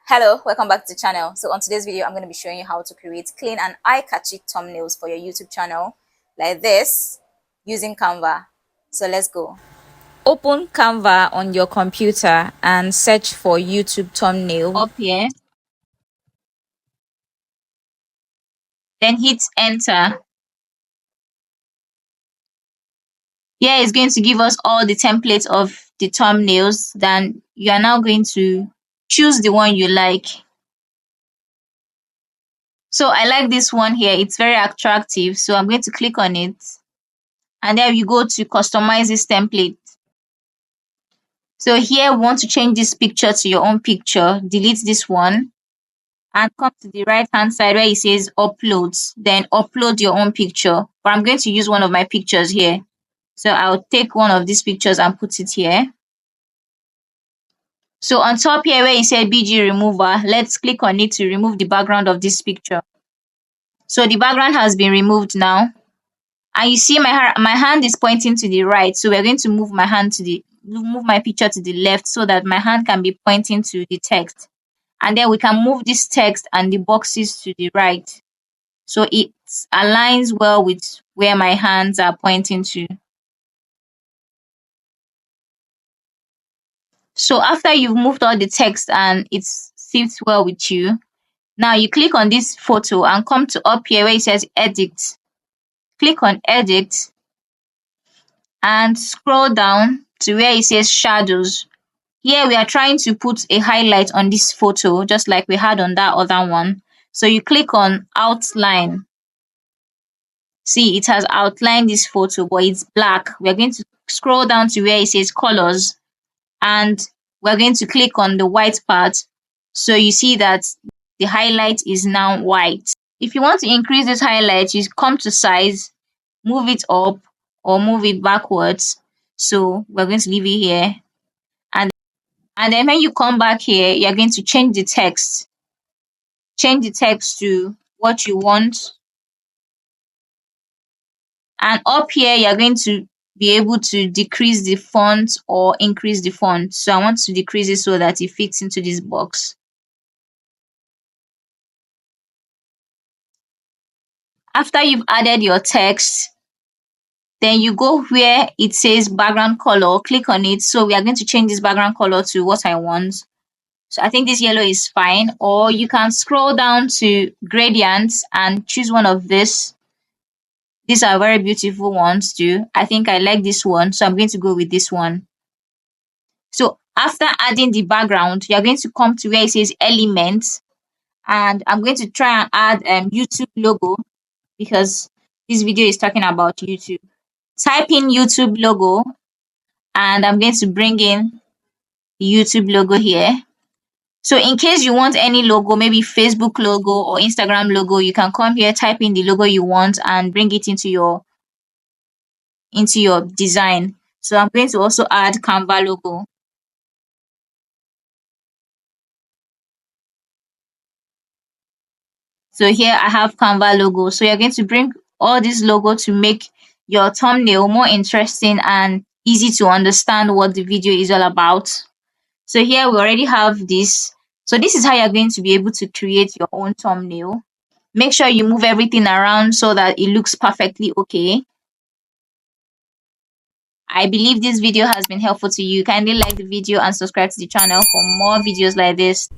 Hello, welcome back to the channel. So on today's video, I'm going to be showing you how to create clean and eye-catchy thumbnails for your YouTube channel like this using Canva. So let's go. Open Canva on your computer and search for YouTube thumbnail. Up here, then hit enter. Here is going to give us all the templates of the thumbnails. Then you are now going to choose the one you like. So I like this one here. It's very attractive. So I'm going to click on it. And then you go to customize this template. So here we want to change this picture to your own picture. Delete this one. And come to the right hand side where it says uploads. Then upload your own picture. But I'm going to use one of my pictures here. So I'll take one of these pictures and put it here. So on top here where it said BG remover, let's click on it to remove the background of this picture. So the background has been removed now. And you see my hand is pointing to the right. So we're going to move my picture to the left so that my hand can be pointing to the text. And then we can move this text and the boxes to the right. So it aligns well with where my hands are pointing to. So after you've moved all the text and it sits well with you, now you click on this photo and come to up here where it says edit. Click on edit and scroll down to where it says shadows. Here we are trying to put a highlight on this photo just like we had on that other one. So you click on outline. See, it has outlined this photo, but it's black. We're going to scroll down to where it says colors and we're going to click on the white part. So you see that the highlight is now white. If you want to increase this highlight, you come to size, move it up or move it backwards. So we're going to leave it here. And then when you come back here, you're going to change the text. Change the text to what you want. And up here, you're going to be able to decrease the font or increase the font. So I want to decrease it so that it fits into this box. After you've added your text, then you go where it says background color, click on it. So we are going to change this background color to what I want. So I think this yellow is fine. Or you can scroll down to gradients and choose one of this. These are very beautiful ones too. I think I like this one, so I'm going to go with this one. So after adding the background, you're going to come to where it says elements. And I'm going to try and add YouTube logo because this video is talking about YouTube. Type in YouTube logo and I'm going to bring in the YouTube logo here. So in case you want any logo, maybe Facebook logo or Instagram logo, you can come here, type in the logo you want and bring it into your design. So I'm going to also add Canva logo. So here I have Canva logo. So you're going to bring all this logo to make your thumbnail more interesting and easy to understand what the video is all about. So here we already have this. So this is how you're going to be able to create your own thumbnail. Make sure you move everything around so that it looks perfectly okay. I believe this video has been helpful to you. Kindly like the video and subscribe to the channel for more videos like this.